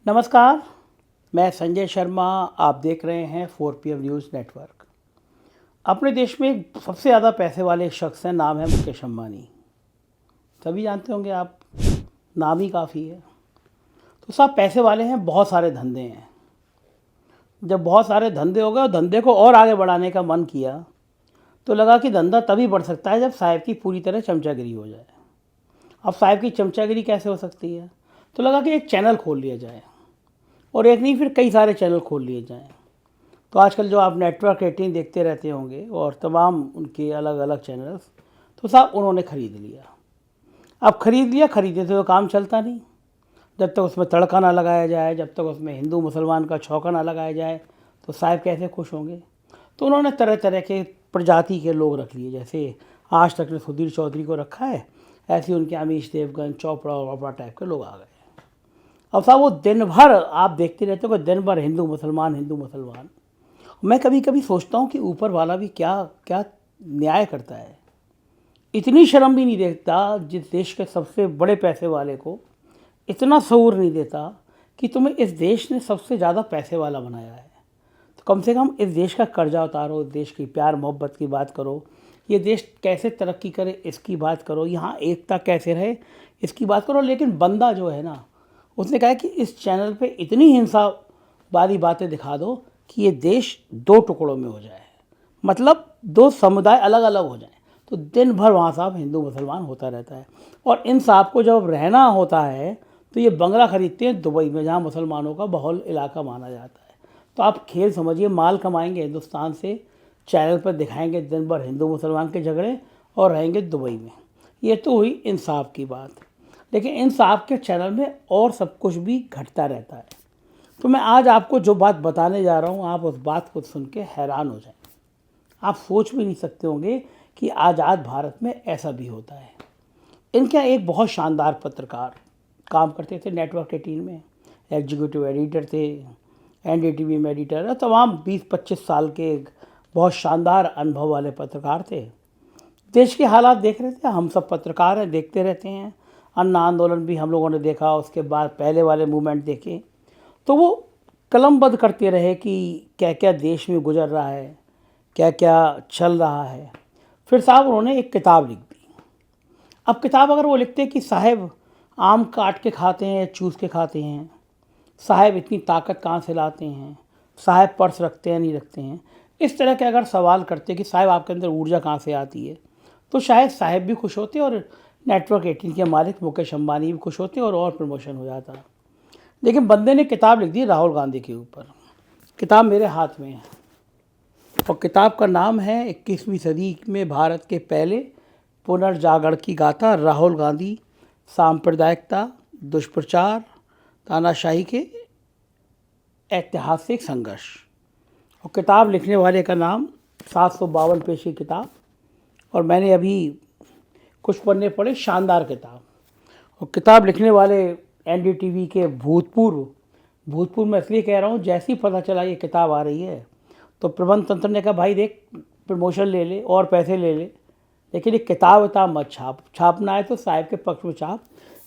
नमस्कार, मैं संजय शर्मा। आप देख रहे हैं 4PM न्यूज़ नेटवर्क। अपने देश में सबसे ज़्यादा पैसे वाले एक शख्स हैं, नाम है मुकेश अंबानी। सभी जानते होंगे आप, नाम ही काफ़ी है। तो सब पैसे वाले हैं, बहुत सारे धंधे हैं। जब बहुत सारे धंधे हो गए और धंधे को और आगे बढ़ाने का मन किया तो लगा कि धंधा तभी बढ़ सकता है जब साहब की पूरी तरह चमचागिरी हो जाए। अब साहब की चमचागिरी कैसे हो सकती है? तो लगा कि एक चैनल खोल लिया जाए, और एक नहीं फिर कई सारे चैनल खोल लिए जाएं। तो आजकल जो आप नेटवर्क 18 देखते रहते होंगे और तमाम उनके अलग अलग चैनल्स, तो साहब उन्होंने ख़रीद लिया। अब ख़रीद लिया, ख़रीदने से तो काम चलता नहीं। जब तक उसमें तड़का ना लगाया जाए, जब तक उसमें हिंदू मुसलमान का छौका ना लगाया जाए, तो साहब कैसे खुश होंगे? तो उन्होंने तरह तरह के प्रजाति के लोग रख लिए। जैसे आज तक ने सुधीर चौधरी को रखा है, ऐसे ही उनके अमीश देवगन, चोपड़ा वोपड़ा टाइप के लोग आ गए। अब साहब वो दिन भर आप देखते रहते हो कि दिन भर हिंदू मुसलमान हिंदू मुसलमान। मैं कभी कभी सोचता हूँ कि ऊपर वाला भी क्या क्या न्याय करता है। इतनी शर्म भी नहीं देखता जिस देश के सबसे बड़े पैसे वाले को, इतना शऊर नहीं देता कि तुम्हें इस देश ने सबसे ज़्यादा पैसे वाला बनाया है तो कम से कम इस देश का कर्जा उतारो, इस देश की प्यार मोहब्बत की बात करो, ये देश कैसे तरक्की करे इसकी बात करो, यहाँ एकता कैसे रहे इसकी बात करो। लेकिन बंदा जो है ना, उसने कहा कि इस चैनल पे इतनी हिंसा वाली बातें दिखा दो कि ये देश दो टुकड़ों में हो जाए, मतलब दो समुदाय अलग अलग हो जाएं। तो दिन भर वहाँ साहब हिंदू मुसलमान होता रहता है। और इन साहब को जब रहना होता है तो ये बंगला खरीदते हैं दुबई में, जहाँ मुसलमानों का बहुल इलाका माना जाता है। तो आप खेल समझिए, माल कमाएंगे हिंदुस्तान से, चैनल पर दिखाएंगे दिन भर हिंदू मुसलमान के झगड़े, और रहेंगे दुबई में। ये तो हुई इंसाफ की बात। लेकिन इंसाफ के चैनल में और सब कुछ भी घटता रहता है। तो मैं आज आपको जो बात बताने जा रहा हूँ, आप उस बात को सुन के हैरान हो जाएं। आप सोच भी नहीं सकते होंगे कि आज़ाद भारत में ऐसा भी होता है। इनके एक बहुत शानदार पत्रकार काम करते थे नेटवर्क 18 में, एग्जीक्यूटिव एडिटर थे, NDTV में एडिटर, तमाम 20-25 साल के एक बहुत शानदार अनुभव वाले पत्रकार थे। देश के हालात देख रहे थे, हम सब पत्रकार हैं, देखते रहते हैं। अन्ना आंदोलन भी हम लोगों ने देखा, उसके बाद पहले वाले मूवमेंट देखे। तो वो कलमबद्ध करते रहे कि क्या क्या देश में गुजर रहा है, क्या क्या चल रहा है। फिर साहब उन्होंने एक किताब लिख दी। अब किताब अगर वो लिखते कि साहब आम काट के खाते हैं, चूस के खाते हैं, साहब इतनी ताकत कहाँ से लाते हैं, साहब पर्स रखते हैं नहीं रखते हैं, इस तरह के अगर सवाल करते कि साहब आपके अंदर ऊर्जा कहाँ से आती है, तो शायद साहब भी खुश होते और नेटवर्क 18 के मालिक मुकेश अंबानी भी खुश होते और प्रमोशन हो जाता। लेकिन बंदे ने किताब लिख दी राहुल गांधी के ऊपर। किताब मेरे हाथ में है और किताब का नाम है 21वीं सदी में भारत के पहले पुनर्जागरण की गाथा, राहुल गांधी, सांप्रदायिकता, दुष्प्रचार, तानाशाही के ऐतिहासिक संघर्ष। और किताब लिखने वाले का नाम 752 पेज की किताब, और मैंने अभी कुछ पन्ने पढ़े, शानदार किताब। और किताब लिखने वाले NDTV के भूतपूर्व मैं इसलिए कह रहा हूँ, जैसे ही पता चला ये किताब आ रही है तो प्रबंध तंत्र ने कहा भाई देख, प्रमोशन ले ले और पैसे ले ले, लेकिन ये किताब मत छापना है तो साहब के पक्ष में छाप।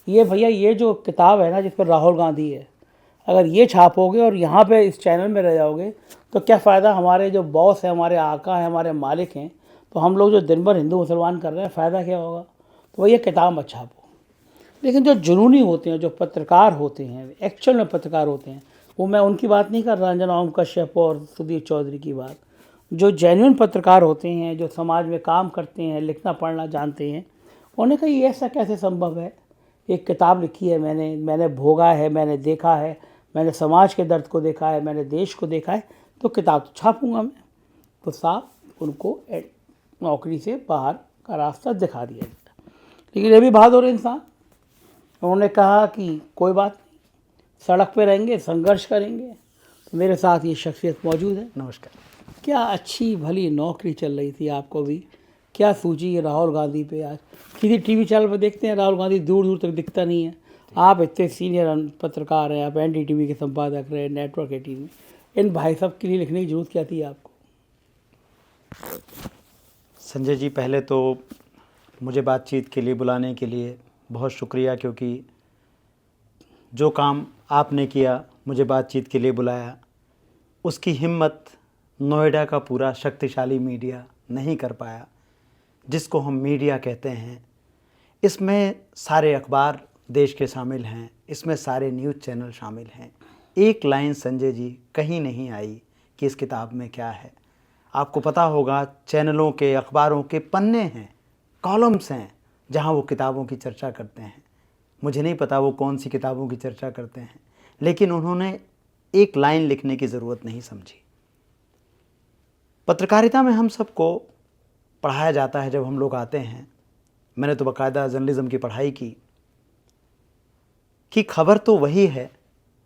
ये भैया, ये जो किताब है ना जिस पर राहुल गांधी है, अगर ये छापोगे और यहाँ पे इस चैनल में रह जाओगे तो क्या फ़ायदा? हमारे जो बॉस है, हमारे आका हैं, हमारे मालिक हैं, तो हम लोग जो दिन भर हिंदू मुसलमान कर रहे हैं, फ़ायदा क्या होगा? तो भैया किताब मत छापो। लेकिन जो जुनूनी होते हैं, जो पत्रकार होते हैं, एक्चुअल में पत्रकार होते हैं, वो मैं उनकी बात नहीं कर रहा, रंजना ओम कश्यप और सुधीर चौधरी की बात। जो जेन्युइन पत्रकार होते हैं, जो समाज में काम करते हैं, लिखना पढ़ना जानते हैं, उन्होंने कहा ये ऐसा कैसे संभव है? एक किताब लिखी है मैंने भोगा है, मैंने देखा है, मैंने समाज के दर्द को देखा है, मैंने देश को देखा है, तो किताब तो छापूँगा मैं। तो साहब उनको नौकरी से बाहर का रास्ता दिखा दिया गया। लेकिन ये भी बहादुर इंसान, उन्होंने कहा कि कोई बात नहीं, सड़क पे रहेंगे, संघर्ष करेंगे। तो मेरे साथ ये शख्सियत मौजूद है। नमस्कार। क्या अच्छी भली नौकरी चल रही थी आपको भी, क्या सूझी है राहुल गांधी पे? आज किसी टीवी चैनल पर देखते हैं राहुल गांधी दूर दूर तक दिखता नहीं है। आप इतने सीनियर पत्रकार हैं, आप NDTV के संपादक रहे, नेटवर्क 18 में, इन भाई साहब के लिए लिखने की जरूरत क्या थी आपको? संजय जी, पहले तो मुझे बातचीत के लिए बुलाने के लिए बहुत शुक्रिया, क्योंकि जो काम आपने किया, मुझे बातचीत के लिए बुलाया, उसकी हिम्मत नोएडा का पूरा शक्तिशाली मीडिया नहीं कर पाया, जिसको हम मीडिया कहते हैं। इसमें सारे अखबार देश के शामिल हैं, इसमें सारे न्यूज़ चैनल शामिल हैं। एक लाइन संजय जी कहीं नहीं आई कि इस किताब में क्या है। आपको पता होगा चैनलों के, अखबारों के पन्ने हैं, कॉलम्स हैं, जहां वो किताबों की चर्चा करते हैं। मुझे नहीं पता वो कौन सी किताबों की चर्चा करते हैं, लेकिन उन्होंने एक लाइन लिखने की ज़रूरत नहीं समझी। पत्रकारिता में हम सबको पढ़ाया जाता है, जब हम लोग आते हैं, मैंने तो बाकायदा जर्नलिज्म की पढ़ाई की, कि खबर तो वही है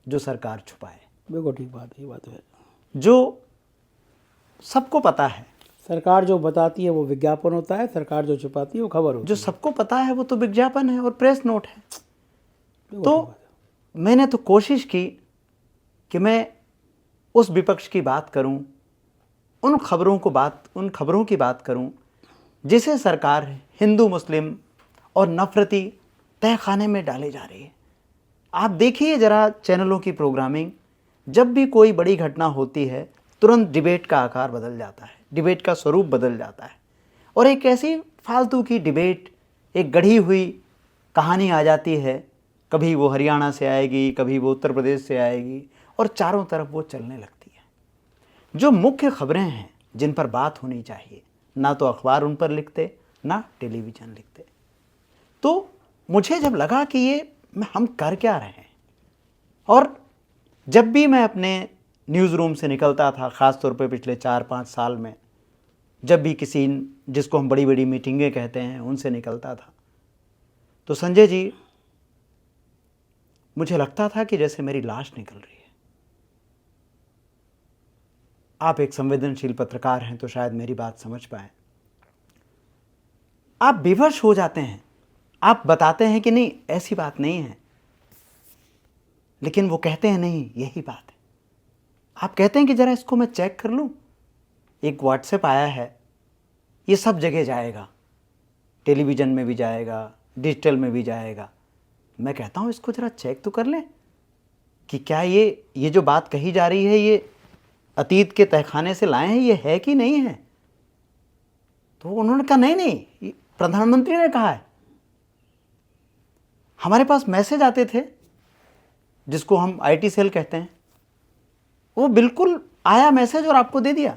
जो सरकार छुपाए। बिल्कुल ठीक बात है, ये बात है। जो सबको पता है, सरकार जो बताती है वो विज्ञापन होता है, सरकार जो छुपाती है वो खबर होती जो है। सबको पता है वो तो विज्ञापन है और प्रेस नोट है। बिल्कुल तो ठीक बात है। मैंने तो कोशिश की कि मैं उस विपक्ष की बात करूं, उन खबरों की बात करूं जिसे सरकार हिंदू मुस्लिम और नफरती तहखाने में डाले जा रही है। आप देखिए ज़रा चैनलों की प्रोग्रामिंग, जब भी कोई बड़ी घटना होती है तुरंत डिबेट का आकार बदल जाता है, डिबेट का स्वरूप बदल जाता है, और एक ऐसी फालतू की डिबेट, एक गढ़ी हुई कहानी आ जाती है। कभी वो हरियाणा से आएगी, कभी वो उत्तर प्रदेश से आएगी, और चारों तरफ वो चलने लगती है। जो मुख्य खबरें हैं जिन पर बात होनी चाहिए, ना तो अखबार उन पर लिखते, ना टेलीविज़न लिखते। तो मुझे जब लगा कि ये हम कर क्या रहे हैं, और जब भी मैं अपने न्यूज़ रूम से निकलता था, ख़ास तौर पे पिछले 4-5 साल में, जब भी किसी, जिसको हम बड़ी बड़ी मीटिंगें कहते हैं, उनसे निकलता था, तो संजय जी मुझे लगता था कि जैसे मेरी लाश निकल रही है। आप एक संवेदनशील पत्रकार हैं तो शायद मेरी बात समझ पाए। आप विवश हो जाते हैं, आप बताते हैं कि नहीं ऐसी बात नहीं है, लेकिन वो कहते हैं नहीं यही बात है। आप कहते हैं कि ज़रा इसको मैं चेक कर लूँ, एक व्हाट्सएप आया है, ये सब जगह जाएगा, टेलीविज़न में भी जाएगा, डिजिटल में भी जाएगा। मैं कहता हूँ इसको ज़रा चेक तो कर लें कि क्या ये जो बात कही जा रही है ये अतीत के तहखाने से लाए हैं, ये है कि नहीं है। तो उन्होंने कहा नहीं, प्रधानमंत्री ने कहा है। हमारे पास मैसेज आते थे जिसको हम आईटी सेल कहते हैं, वो बिल्कुल आया मैसेज और आपको दे दिया,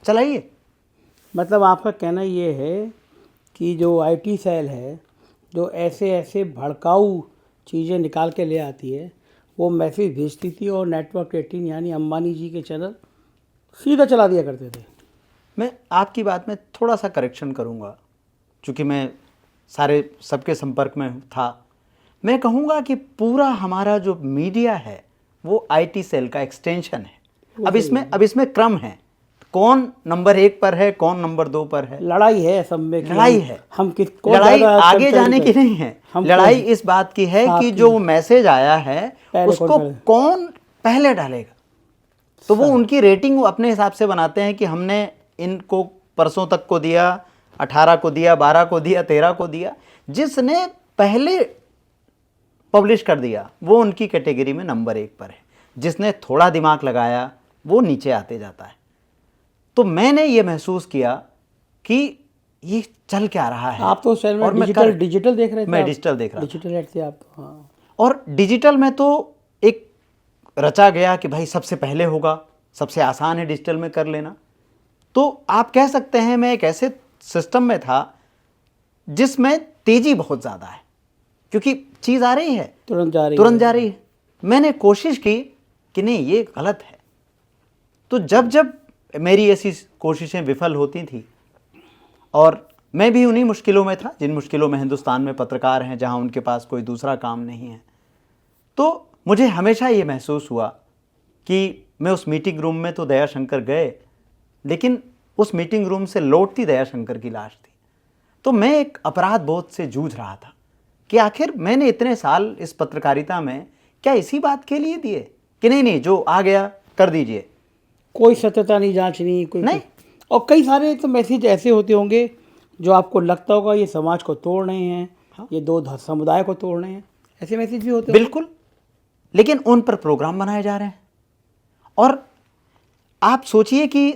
चलाइए। मतलब आपका कहना ये है कि जो आईटी सेल है, जो ऐसे ऐसे भड़काऊ चीज़ें निकाल के ले आती है, वो मैसेज भेजती थी और नेटवर्क 18 यानी अंबानी जी के चैनल सीधा चला दिया करते थे। मैं आपकी बात में थोड़ा सा करेक्शन करूंगा, क्योंकि मैं सबके संपर्क में था। मैं कहूँगा कि पूरा हमारा जो मीडिया है वो आईटी सेल का एक्सटेंशन है। अब इसमें क्रम है, कौन नंबर 1 पर है, कौन नंबर 2 पर है। लड़ाई है सब में, लड़ाई है, लड़ाई आगे जाने की नहीं है, लड़ाई इस बात की है कि जो मैसेज आया है उसको कौन पहले डालेगा। तो वो उनकी रेटिंग अपने हिसाब से बनाते हैं कि हमने इनको परसों तक को दिया, 18 को दिया, 12 को दिया, 13 को दिया। जिसने पहले पब्लिश कर दिया वो उनकी कैटेगरी में नंबर 1 पर है, जिसने थोड़ा दिमाग लगाया वो नीचे आते जाता है। तो मैंने ये महसूस किया कि ये चल क्या रहा है। आप तो उस में डिजिटल देख रहे थे। मैं डिजिटल देख रहा था, डिजिटल हेड थे आप तो। हाँ, और डिजिटल में तो एक रचा गया कि भाई सबसे पहले होगा, सबसे आसान है डिजिटल में कर लेना। तो आप कह सकते हैं मैं एक ऐसे सिस्टम में था जिसमें तेजी बहुत ज़्यादा है, क्योंकि चीज़ आ रही है, तुरंत जा रही है। मैंने कोशिश की कि नहीं ये गलत है। तो जब मेरी ऐसी कोशिशें विफल होती थी, और मैं भी उन्हीं मुश्किलों में था जिन मुश्किलों में हिंदुस्तान में पत्रकार हैं, जहां उनके पास कोई दूसरा काम नहीं है, तो मुझे हमेशा ये महसूस हुआ कि मैं उस मीटिंग रूम में तो दयाशंकर गए, लेकिन उस मीटिंग रूम से लौटती दयाशंकर की लाश थी। तो मैं एक अपराध बोध से जूझ रहा था कि आखिर मैंने इतने साल इस पत्रकारिता में क्या इसी बात के लिए दिए कि नहीं जो आ गया कर दीजिए, कोई सत्यता नहीं जांचनी, कोई नहीं। और कई सारे तो मैसेज ऐसे होते होंगे जो आपको लगता होगा ये समाज को तोड़ रहे हैं, ये दो समुदाय को तोड़ रहे हैं, ऐसे मैसेज भी होते हैं। बिल्कुल, लेकिन उन पर प्रोग्राम बनाए जा रहे हैं। और आप सोचिए कि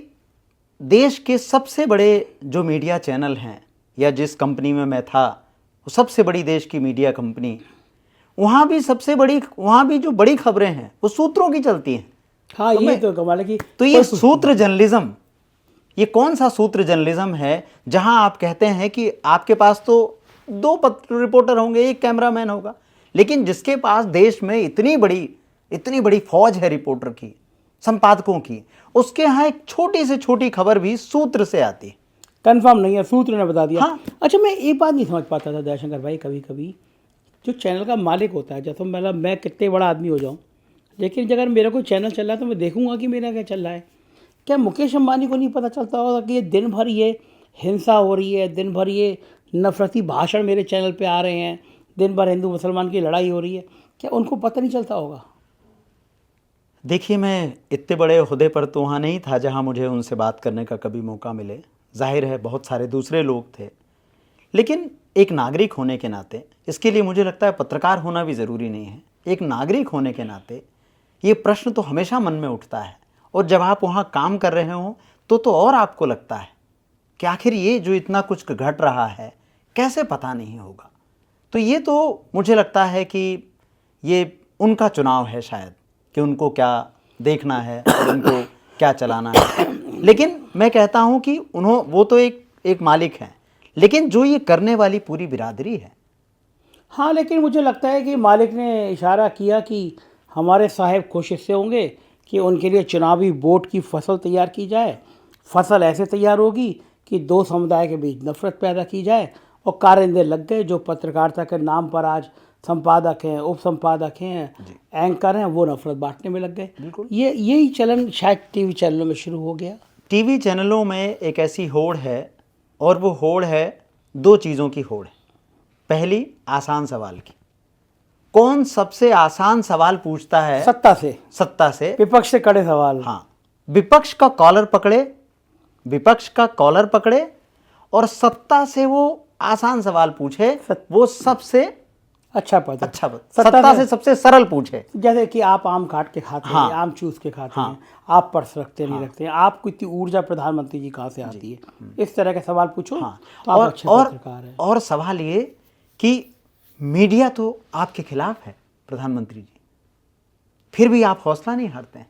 देश के सबसे बड़े जो मीडिया चैनल हैं, या जिस कंपनी में मैं था, वो सबसे बड़ी देश की मीडिया कंपनी, वहाँ भी जो बड़ी खबरें हैं वो सूत्रों की चलती हैं। हाँ, ये तो कमाल है कि तो ये सूत्र जर्नलिज्म, ये कौन सा सूत्र जर्नलिज्म है जहां आप कहते हैं कि आपके पास तो 2 रिपोर्टर होंगे, 1 कैमरामैन होगा, लेकिन जिसके पास देश में इतनी बड़ी फौज है रिपोर्टर की, संपादकों की, उसके यहाँ एक छोटी से छोटी खबर भी सूत्र से आती है, कंफर्म नहीं है, सूत्र ने बता दिया। हाँ। अच्छा, मैं एक बात नहीं समझ पाता था दयाशंकर भाई, कभी कभी जो चैनल का मालिक होता है, जैसे मतलब मैं कितने बड़ा आदमी हो जाऊँ, लेकिन अगर मेरा कोई चैनल चल रहा है तो मैं देखूंगा कि मेरा क्या चल रहा है। क्या मुकेश अंबानी को नहीं पता चलता होगा कि ये दिन भर ये हिंसा हो रही है, दिन भर ये नफरती भाषण मेरे चैनल पे आ रहे हैं, दिन भर हिंदू मुसलमान की लड़ाई हो रही है, क्या उनको पता नहीं चलता होगा? देखिए, मैं इतने बड़े ओहदे पर तो वहाँ नहीं था जहाँ मुझे उनसे बात करने का कभी मौका मिले। जाहिर है बहुत सारे दूसरे लोग थे, लेकिन एक नागरिक होने के नाते, इसके लिए मुझे लगता है पत्रकार होना भी ज़रूरी नहीं है, एक नागरिक होने के नाते ये प्रश्न तो हमेशा मन में उठता है। और जब आप वहाँ काम कर रहे हो तो और आपको लगता है कि आखिर ये जो इतना कुछ घट रहा है कैसे पता नहीं होगा। तो ये तो मुझे लगता है कि ये उनका चुनाव है शायद, कि उनको क्या देखना है और उनको क्या चलाना है। लेकिन मैं कहता हूँ कि वो तो एक मालिक हैं, लेकिन जो ये करने वाली पूरी बिरादरी है। हाँ, लेकिन मुझे लगता है कि मालिक ने इशारा किया कि हमारे साहब खुश इससे होंगे कि उनके लिए चुनावी वोट की फसल तैयार की जाए। फसल ऐसे तैयार होगी कि 2 समुदाय के बीच नफरत पैदा की जाए, और कारिंदे लग गए। जो पत्रकारिता के नाम पर आज संपादक हैं, उप संपादक हैं, एंकर हैं, वो नफरत बांटने में लग गए। यही चलन शायद टीवी चैनलों में शुरू हो गया। टीवी चैनलों में एक ऐसी होड़ है, और वो होड़ है 2 चीज़ों की होड़ है। पहली, आसान सवाल की। कौन सबसे आसान सवाल पूछता है? सत्ता से, विपक्ष से कड़े सवाल। हाँ, विपक्ष का कॉलर पकड़े और सत्ता से वो आसान सवाल पूछे, वो सबसे अच्छा पद। सत्ता से सबसे सरल पूछे। जैसे कि आप आम काट के खाते हैं, आम चूस के खाते हैं, आप पर्स रखते नहीं रखते हैं, आपको इतनी ऊर्जा प्रधानमंत्री जी कहाँ से आती है, इस तरह के सवाल पूछो। तो आप अच्छे पत्रकार हैं। और सवाल ये कि मीडिया तो आपके खिलाफ है प्रधानमंत्री जी, फिर भी आप हौसला नहीं हारते हैं।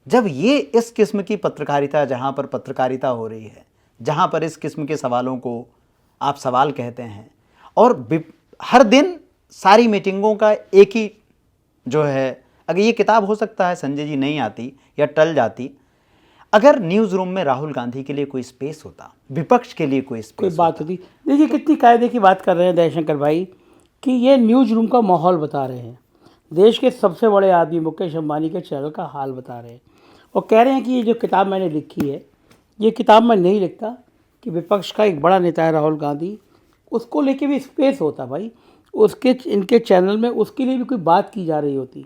जब ये इस किस्म की पत्रकारिता, जहाँ पर पत्रकारिता हो रही है, जहाँ पर इस किस्म के सवालों को आप सवाल कहते हैं, और हर दिन सारी मीटिंगों का एक ही जो है, अगर ये किताब हो सकता है संजय जी नहीं आती या टल जाती, अगर न्यूज़ रूम में राहुल गांधी के लिए कोई स्पेस होता, विपक्ष के लिए कोई बात होती। देखिए कितनी कायदे की बात कर रहे हैं दयाशंकर भाई, कि ये न्यूज़ रूम का माहौल बता रहे हैं, देश के सबसे बड़े आदमी मुकेश अंबानी के चैनल का हाल बता रहे हैं, और कह रहे हैं कि ये जो किताब मैंने लिखी है, ये किताब मैं नहीं लिखता कि विपक्ष का एक बड़ा नेता है राहुल गांधी, उसको लेके भी स्पेस होता भाई, उसके इनके चैनल में उसके लिए भी कोई बात की जा रही होती।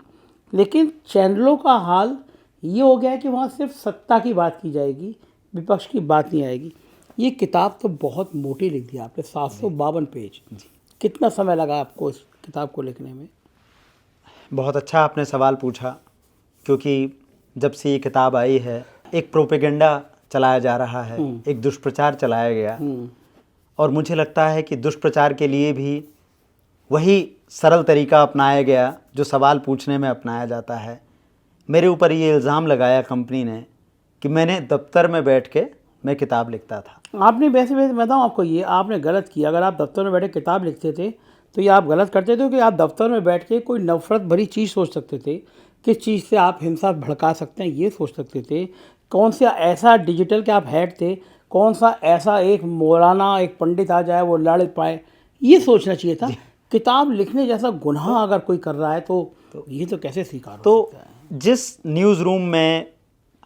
लेकिन चैनलों का हाल ये हो गया है कि वहाँ सिर्फ सत्ता की बात की जाएगी, विपक्ष की बात नहीं आएगी। ये किताब तो बहुत मोटी लिख दी आपने, 752 पेज। कितना समय लगा आपको इस किताब को लिखने में? बहुत अच्छा आपने सवाल पूछा, क्योंकि जब से ये किताब आई है एक प्रोपेगेंडा चलाया जा रहा है, एक दुष्प्रचार चलाया गया, और मुझे लगता है कि दुष्प्रचार के लिए भी वही सरल तरीका अपनाया गया जो सवाल पूछने में अपनाया जाता है। मेरे ऊपर ये इल्ज़ाम लगाया कंपनी ने कि मैंने दफ्तर में बैठ के मैं किताब लिखता था। आपने वैसे बताऊँ आपको, ये आपने गलत किया। अगर आप दफ्तर में बैठे किताब लिखते थे तो ये आप गलत करते थे, कि आप दफ्तर में बैठ के कोई नफरत भरी चीज़ सोच सकते थे, किस चीज़ से आप हिंसा भड़का सकते हैं ये सोच सकते थे, कौन सा ऐसा डिजिटल के आप हेड थे, कौन सा ऐसा एक मौलाना एक पंडित आ जाए वो लड़ पाए, ये सोचना चाहिए था। किताब लिखने जैसा गुनाह अगर कोई कर रहा है तो ये तो कैसे स्वीकार हो सकता है? जिस न्यूज़ रूम में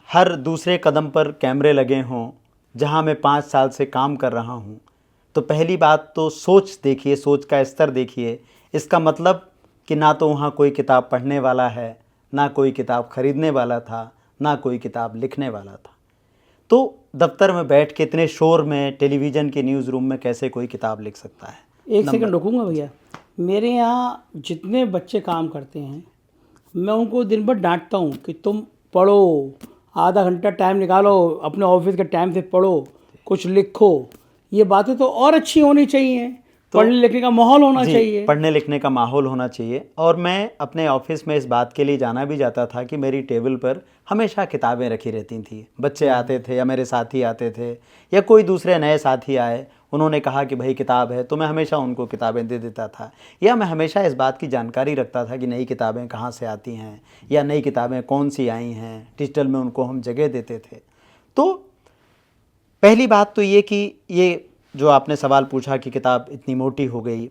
हर दूसरे कदम पर कैमरे लगे हों, जहां मैं 5 साल से काम कर रहा हूं, तो पहली बात तो सोच देखिए, सोच का स्तर देखिए। इसका मतलब कि ना तो वहाँ कोई किताब पढ़ने वाला है, ना कोई किताब खरीदने वाला था, ना कोई किताब लिखने वाला था। तो दफ्तर में बैठ के इतने शोर में, टेलीविज़न के न्यूज़ रूम में कैसे कोई किताब लिख सकता है? एक सेकंड रुकूंगा भैया। मेरे यहाँ जितने बच्चे काम करते हैं, मैं उनको दिन भर डांटता हूँ कि तुम पढ़ो, आधा घंटा टाइम निकालो, अपने ऑफिस के टाइम से पढ़ो, कुछ लिखो। ये बातें तो और अच्छी होनी चाहिए, पढ़ने लिखने का माहौल होना जी, चाहिए। पढ़ने लिखने का माहौल होना चाहिए। और मैं अपने ऑफिस में इस बात के लिए जाना भी जाता था कि मेरी टेबल पर हमेशा किताबें रखी रहती थी। बच्चे आते थे या मेरे साथी आते थे या कोई दूसरे नए साथी आए, उन्होंने कहा कि भाई किताब है, तो मैं हमेशा उनको किताबें दे देता था। या मैं हमेशा इस बात की जानकारी रखता था कि नई किताबें कहाँ से आती हैं या नई किताबें कौन सी आई हैं। डिजिटल में उनको हम जगह देते थे। तो पहली बात तो ये कि ये जो आपने सवाल पूछा कि किताब इतनी मोटी हो गई,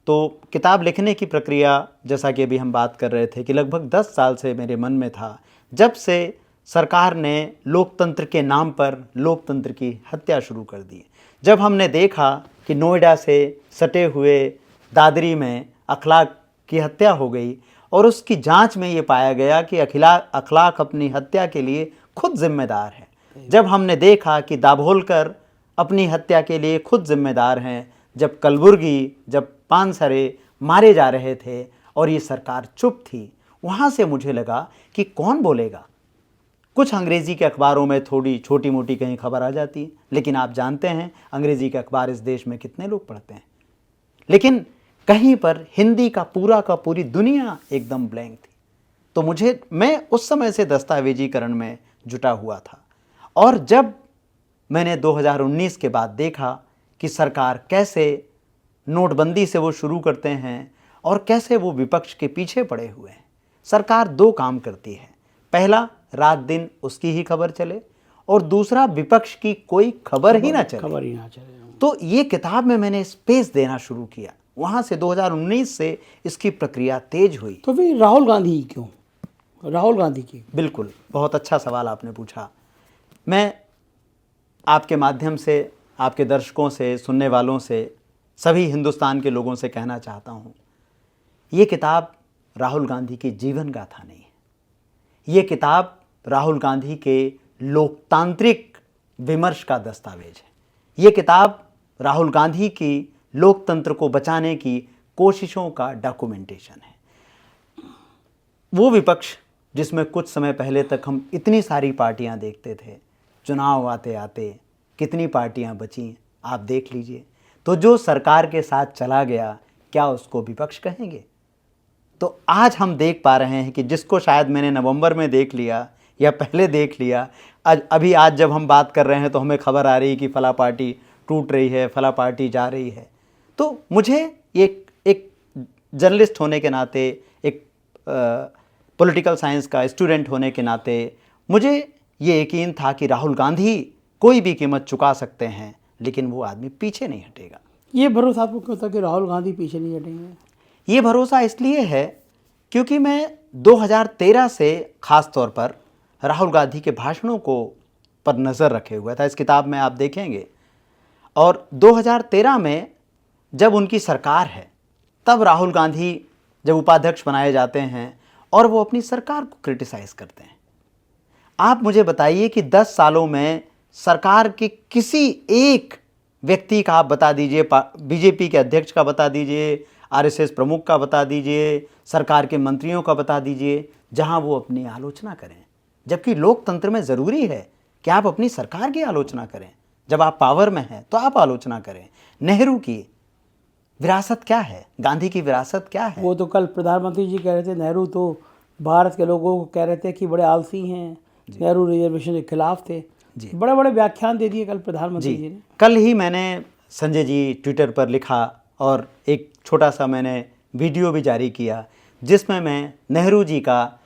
तो किताब लिखने की प्रक्रिया, जैसा कि अभी हम बात कर रहे थे, कि लगभग 10 साल से मेरे मन में था, जब से सरकार ने लोकतंत्र के नाम पर लोकतंत्र की हत्या शुरू कर दी। जब हमने देखा कि नोएडा से सटे हुए दादरी में अखलाक की हत्या हो गई और उसकी जांच में ये पाया गया कि अखलाक अपनी हत्या के लिए खुद जिम्मेदार है। जब हमने देखा कि दाभोलकर अपनी हत्या के लिए खुद जिम्मेदार हैं, जब कलबुर्गी, जब पानसरे मारे जा रहे थे और ये सरकार चुप थी, वहाँ से मुझे लगा कि कौन बोलेगा। कुछ अंग्रेज़ी के अखबारों में थोड़ी छोटी मोटी कहीं खबर आ जाती है, लेकिन आप जानते हैं अंग्रेज़ी के अखबार इस देश में कितने लोग पढ़ते हैं। लेकिन कहीं पर हिंदी का पूरी दुनिया एकदम ब्लैंक थी। तो मैं उस समय से दस्तावेजीकरण में जुटा हुआ था। और जब मैंने 2019 के बाद देखा कि सरकार कैसे नोटबंदी से वो शुरू करते हैं और कैसे वो विपक्ष के पीछे पड़े हुए हैं। सरकार दो काम करती है, पहला रात दिन उसकी ही खबर चले और दूसरा विपक्ष की कोई खबर ही ना चले। तो ये किताब में मैंने स्पेस देना शुरू किया। वहाँ से 2019 से इसकी प्रक्रिया तेज हुई। तो फिर राहुल गांधी क्यों? राहुल गांधी की, बिल्कुल, बहुत अच्छा सवाल आपने पूछा। मैं आपके माध्यम से, आपके दर्शकों से, सुनने वालों से, सभी हिंदुस्तान के लोगों से कहना चाहता हूँ, ये किताब राहुल गांधी की जीवन गाथा नहीं है। ये किताब राहुल गांधी के लोकतांत्रिक विमर्श का दस्तावेज है। ये किताब राहुल गांधी की लोकतंत्र को बचाने की कोशिशों का डॉक्यूमेंटेशन है। वो विपक्ष जिसमें कुछ समय पहले तक हम इतनी सारी पार्टियां देखते थे, चुनाव आते आते कितनी पार्टियां बची आप देख लीजिए। तो जो सरकार के साथ चला गया, क्या उसको विपक्ष कहेंगे? तो आज हम देख पा रहे हैं कि जिसको शायद मैंने नवंबर में देख लिया या पहले देख लिया, आज जब हम बात कर रहे हैं तो हमें खबर आ रही है कि फला पार्टी टूट रही है, फला पार्टी जा रही है। तो मुझे एक जर्नलिस्ट होने के नाते, एक पॉलिटिकल साइंस का स्टूडेंट होने के नाते मुझे ये यकीन था कि राहुल गांधी कोई भी कीमत चुका सकते हैं, लेकिन वो आदमी पीछे नहीं हटेगा। ये भरोसा आपको क्यों था कि राहुल गांधी पीछे नहीं हटेंगे? ये भरोसा इसलिए है क्योंकि मैं 2013 से ख़ास तौर पर राहुल गांधी के भाषणों को पर नज़र रखे हुआ था। इस किताब में आप देखेंगे। और 2013 में जब उनकी सरकार है, तब राहुल गांधी जब उपाध्यक्ष बनाए जाते हैं और वो अपनी सरकार को क्रिटिसाइज़ करते हैं। आप मुझे बताइए कि 10 सालों में सरकार के किसी एक व्यक्ति का आप बता दीजिए, बीजेपी के अध्यक्ष का बता दीजिए, आरएसएस प्रमुख का बता दीजिए, सरकार के मंत्रियों का बता दीजिए, जहां वो अपनी आलोचना करें। जबकि लोकतंत्र में ज़रूरी है कि आप अपनी सरकार की आलोचना करें। जब आप पावर में हैं तो आप आलोचना करें। नेहरू की विरासत क्या है? गांधी की विरासत क्या है? वो तो कल प्रधानमंत्री जी कह रहे थे, नेहरू तो भारत के लोगों को कह रहे थे कि बड़े आलसी हैं, नेहरू रिजर्वेशन के खिलाफ थे। बड़े बड़े व्याख्यान दे दिए कल प्रधानमंत्री जी ने। कल ही मैंने संजय जी ट्विटर पर लिखा और एक छोटा सा मैंने वीडियो भी जारी किया, जिसमें मैं नेहरू जी का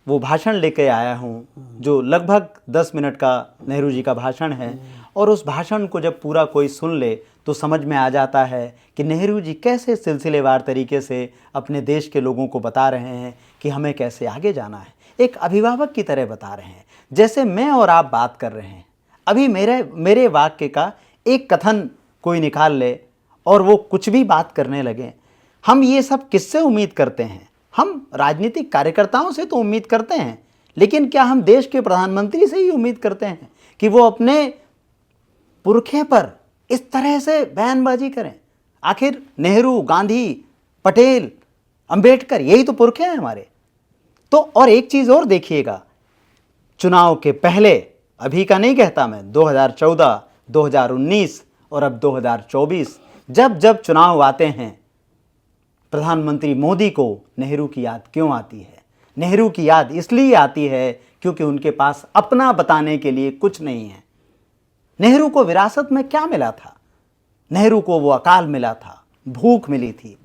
वो भाषण लेके आया हूँ, जो लगभग 10 मिनट का नेहरू जी का भाषण है। और उस भाषण को जब पूरा कोई सुन ले तो समझ में आ जाता है कि नेहरू जी कैसे सिलसिलेवार तरीके से अपने देश के लोगों को बता रहे हैं कि हमें कैसे आगे जाना है। एक अभिभावक की तरह बता रहे हैं, जैसे मैं और आप बात कर रहे हैं। अभी मेरे वाक्य का एक कथन कोई निकाल ले और वो कुछ भी बात करने लगे। हम ये सब किससे उम्मीद करते हैं? हम राजनीतिक कार्यकर्ताओं से तो उम्मीद करते हैं, लेकिन क्या हम देश के प्रधानमंत्री से ही उम्मीद करते हैं कि वो अपने पुरखे पर इस तरह से बयानबाजी करें? आखिर नेहरू, गांधी, पटेल, अंबेडकर, यही तो पुरखे हैं हमारे। तो और एक चीज और देखिएगा, चुनाव के पहले, अभी का नहीं कहता मैं, 2014, 2019 और अब 2024, जब जब चुनाव आते हैं, प्रधानमंत्री मोदी को नेहरू की याद क्यों आती है? नेहरू की याद इसलिए आती है क्योंकि उनके पास अपना बताने के लिए कुछ नहीं है। नेहरू को विरासत में क्या मिला था? नेहरू को वो अकाल मिला था, भूख मिली थी,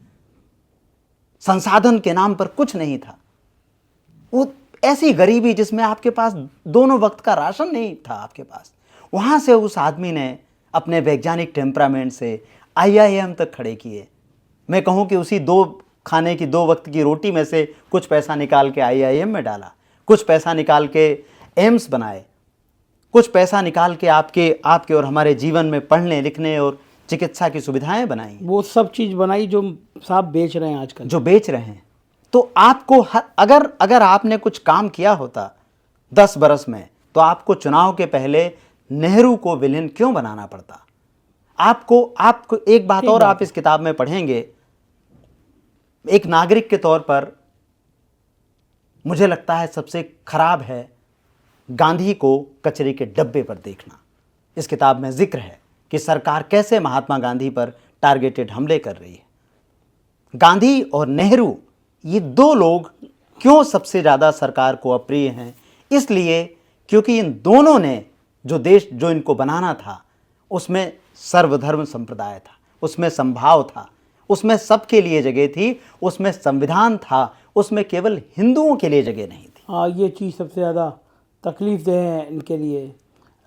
संसाधन के नाम पर कुछ नहीं था। वो ऐसी गरीबी जिसमें आपके पास दोनों वक्त का राशन नहीं था आपके पास, वहां से उस आदमी ने अपने वैज्ञानिक टेम्परामेंट से IIM तक खड़े किए। मैं कहूं कि उसी खाने की 2 वक्त की रोटी में से कुछ पैसा निकाल के IIM में डाला, कुछ पैसा निकाल के एम्स बनाए, कुछ पैसा निकाल के आपके और हमारे जीवन में पढ़ने लिखने और चिकित्सा की सुविधाएं बनाई। वो सब चीज़ बनाई जो साहब बेच रहे हैं आजकल, जो बेच रहे हैं। तो आपको अगर आपने कुछ काम किया होता 10 बरस में, तो आपको चुनाव के पहले नेहरू को विलेन क्यों बनाना पड़ता? आपको एक बात और आप इस किताब में पढ़ेंगे, एक नागरिक के तौर पर मुझे लगता है सबसे खराब है गांधी को कचरे के डब्बे पर देखना। इस किताब में जिक्र है कि सरकार कैसे महात्मा गांधी पर टारगेटेड हमले कर रही है। गांधी और नेहरू, ये 2 लोग क्यों सबसे ज़्यादा सरकार को अप्रिय हैं? इसलिए क्योंकि इन दोनों ने जो देश जो इनको बनाना था, उसमें सर्वधर्म संप्रदाय था, उसमें समभाव था, उसमें सबके लिए जगह थी, उसमें संविधान था, उसमें केवल हिंदुओं के लिए जगह नहीं थी। हाँ, ये चीज़ सबसे ज़्यादा तकलीफ देह है इनके लिए।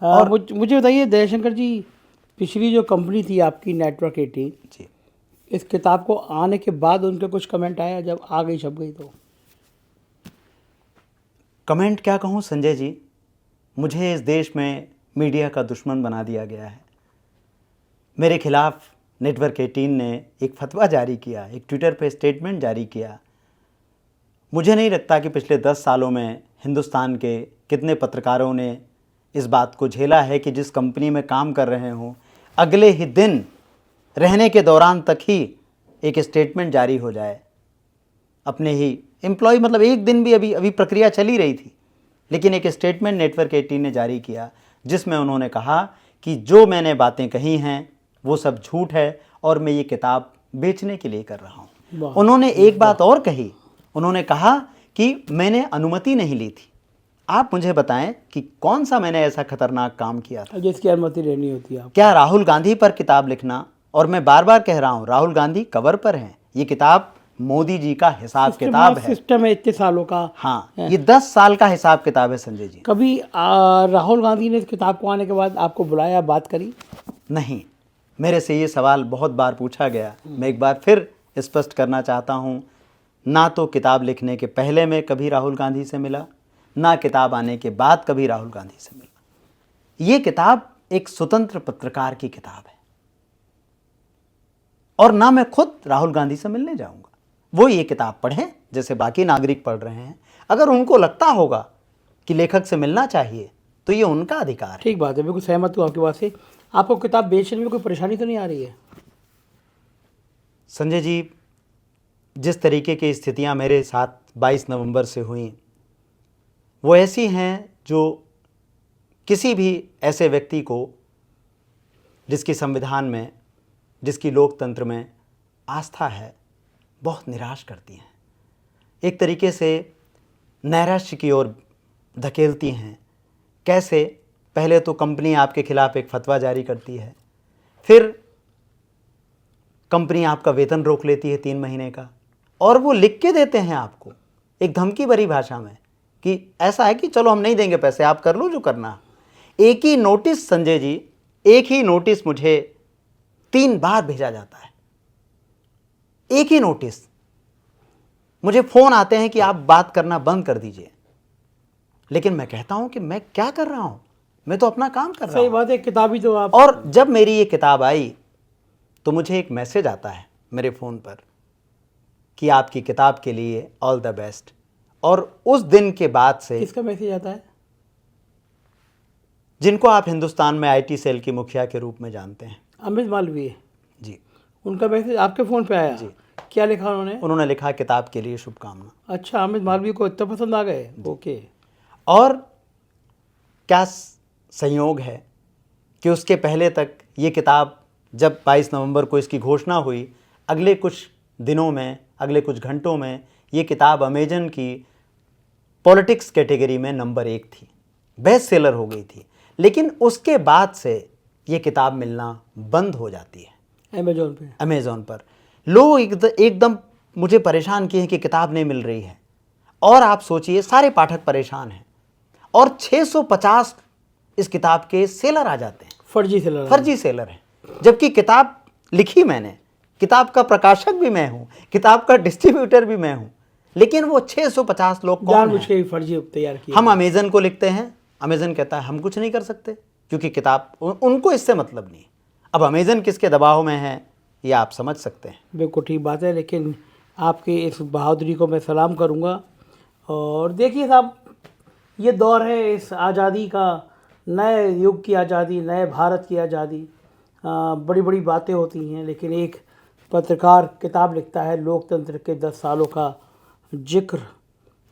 और मुझे बताइए दयाशंकर जी, पिछली जो कंपनी थी आपकी नेटवर्क 18 जी, इस किताब को आने के बाद उनके कुछ कमेंट आया जब आ गई छप गई? तो कमेंट क्या कहूँ संजय जी, मुझे इस देश में मीडिया का दुश्मन बना दिया गया है। मेरे खिलाफ नेटवर्क 18 ने एक फतवा जारी किया, एक ट्विटर पे स्टेटमेंट जारी किया। मुझे नहीं लगता कि पिछले 10 सालों में हिंदुस्तान के कितने पत्रकारों ने इस बात को झेला है कि जिस कंपनी में काम कर रहे हों, अगले ही दिन रहने के दौरान तक ही एक स्टेटमेंट जारी हो जाए। अपने ही एम्प्लॉय, मतलब एक दिन भी अभी प्रक्रिया चली रही थी, लेकिन एक स्टेटमेंट नेटवर्क 18 ने जारी किया जिसमें उन्होंने कहा कि जो मैंने बातें कही हैं वो सब झूठ है और मैं ये किताब बेचने के लिए कर रहा हूँ। उन्होंने एक बात और कही, उन्होंने कहा कि मैंने अनुमति नहीं ली थी। आप मुझे बताएं कि कौन सा मैंने ऐसा खतरनाक काम किया था जिसकी अनुमति लेनी होती है? क्या राहुल गांधी पर किताब लिखना? और मैं बार बार कह रहा हूं, राहुल गांधी कवर पर हैं, ये किताब मोदी जी का हिसाब किताब है। सिस्टम है इतने सालों का। हाँ, ये 10 साल का हिसाब किताब है संजय जी। कभी राहुल गांधी ने इस किताब को आने के बाद आपको बुलाया, बात करी? नहीं, मेरे से ये सवाल बहुत बार पूछा गया। मैं एक बार फिर स्पष्ट करना चाहता हूँ, ना तो किताब लिखने के पहले मैं कभी राहुल गांधी से मिला, ना किताब आने के बाद कभी राहुल गांधी से मिला। ये किताब एक स्वतंत्र पत्रकार की किताब है और ना मैं खुद राहुल गांधी से मिलने जाऊंगा। वो ये किताब पढ़ें जैसे बाकी नागरिक पढ़ रहे हैं। अगर उनको लगता होगा कि लेखक से मिलना चाहिए तो ये उनका अधिकार है। ठीक बात है, बिल्कुल सहमत हूँ आपकी बात से। आपको किताब बेचने में कोई परेशानी तो नहीं आ रही है? संजय जी, जिस तरीके की स्थितियां मेरे साथ 22 नवंबर से हुई, वो ऐसी हैं जो किसी भी ऐसे व्यक्ति को जिसकी संविधान में, जिसकी लोकतंत्र में आस्था है, बहुत निराश करती हैं। एक तरीके से नैराश्य की ओर धकेलती हैं। कैसे? पहले तो कंपनी आपके खिलाफ एक फतवा जारी करती है, फिर कंपनी आपका वेतन रोक लेती है 3 महीने का, और वो लिख के देते हैं आपको एक धमकी भरी भाषा में कि ऐसा है कि चलो हम नहीं देंगे पैसे, आप कर लो जो करना। एक ही नोटिस संजय जी, एक ही नोटिस मुझे 3 बार भेजा जाता है। एक ही नोटिस, मुझे फोन आते हैं कि आप बात करना बंद कर दीजिए, लेकिन मैं कहता हूं कि मैं क्या कर रहा हूं, मैं तो अपना काम कर रहा हूं। सही बात है, किताब ही तो आप। और जब मेरी ये किताब आई तो मुझे एक मैसेज आता है मेरे फ़ोन पर कि आपकी किताब के लिए ऑल द बेस्ट। और उस दिन के बाद से किसका मैसेज आता है? जिनको आप हिंदुस्तान में IT सेल की मुखिया के रूप में जानते हैं, अमित मालवीय जी, उनका मैसेज आपके फ़ोन पे आया जी। क्या लिखा उन्होंने? उन्होंने लिखा किताब के लिए शुभकामना। अच्छा, हामिद मालवी को इतना पसंद आ गए? ओके। और क्या संयोग है कि उसके पहले तक ये किताब, जब 22 नवंबर को इसकी घोषणा हुई, अगले कुछ दिनों में, अगले कुछ घंटों में ये किताब अमेजन की पॉलिटिक्स कैटेगरी में नंबर 1 थी, बेस्ट सेलर हो गई थी। लेकिन उसके बाद से ये किताब मिलना बंद हो जाती है अमेजोन पर। लोग एकदम मुझे परेशान किए हैं कि किताब नहीं मिल रही है। और आप सोचिए, सारे पाठक परेशान हैं और 650 इस किताब के सेलर आ जाते हैं, फर्जी सेलर हैं। जबकि किताब लिखी मैंने, किताब का प्रकाशक भी मैं हूँ, किताब का डिस्ट्रीब्यूटर भी मैं हूँ, लेकिन वो 650 लोग कौन हैं? फर्जी तैयार किए। हम अमेजन को लिखते हैं, अमेजन कहता है हम कुछ नहीं कर सकते क्योंकि किताब उनको इससे मतलब नहीं। अब अमेजन किसके दबाव में है ये आप समझ सकते हैं। बिल्कुल ठीक बात है, लेकिन आपकी इस बहादुरी को मैं सलाम करूंगा। और देखिए साहब, ये दौर है इस आज़ादी का, नए युग की आज़ादी, नए भारत की आज़ादी। बड़ी बड़ी बातें होती हैं, लेकिन एक पत्रकार किताब लिखता है लोकतंत्र के 10 सालों का जिक्र,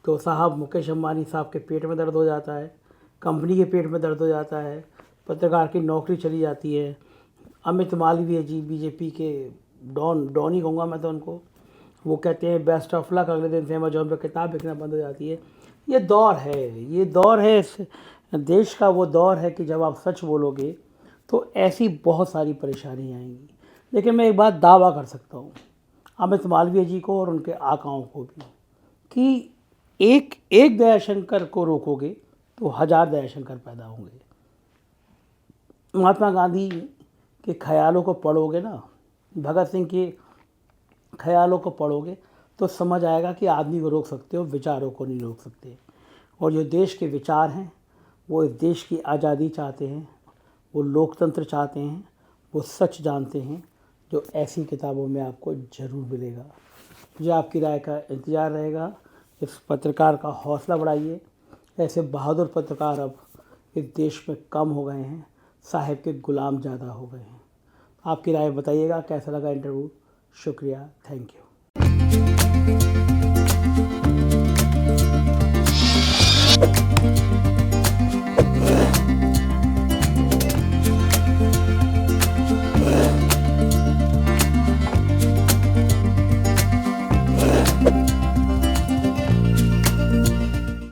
तो साहब मुकेश अंबानी साहब के पेट में दर्द हो जाता है, कंपनी के पेट में दर्द हो जाता है, पत्रकार की नौकरी चली जाती है। अमित मालवीय जी, बीजेपी के डॉन ही कहूँगा मैं तो उनको, वो कहते हैं बेस्ट ऑफ लक, अगले दिन से अमेजोन पर किताब लिखना बंद हो जाती है। ये दौर है इस देश का, वो दौर है कि जब आप सच बोलोगे तो ऐसी बहुत सारी परेशानी आएंगी। लेकिन मैं एक बात दावा कर सकता हूँ अमित मालवीय जी को और उनके आकाओं को भी, कि एक दयाशंकर को रोकोगे तो 1000 दयाशंकर पैदा होंगे। महात्मा गांधी के ख्यालों को पढ़ोगे ना, भगत सिंह के ख्यालों को पढ़ोगे तो समझ आएगा कि आदमी को रोक सकते हो, विचारों को नहीं रोक सकते। और जो देश के विचार हैं वो इस देश की आज़ादी चाहते हैं, वो लोकतंत्र चाहते हैं, वो सच जानते हैं, जो ऐसी किताबों में आपको ज़रूर मिलेगा। मुझे आपकी राय का इंतज़ार रहेगा। इस पत्रकार का हौसला बढ़ाइए। ऐसे बहादुर पत्रकार अब इस देश में कम हो गए हैं, साहिब के गुलाम ज़्यादा हो गए हैं। आपकी राय बताइएगा, कैसा लगा इंटरव्यू। शुक्रिया, थैंक यू।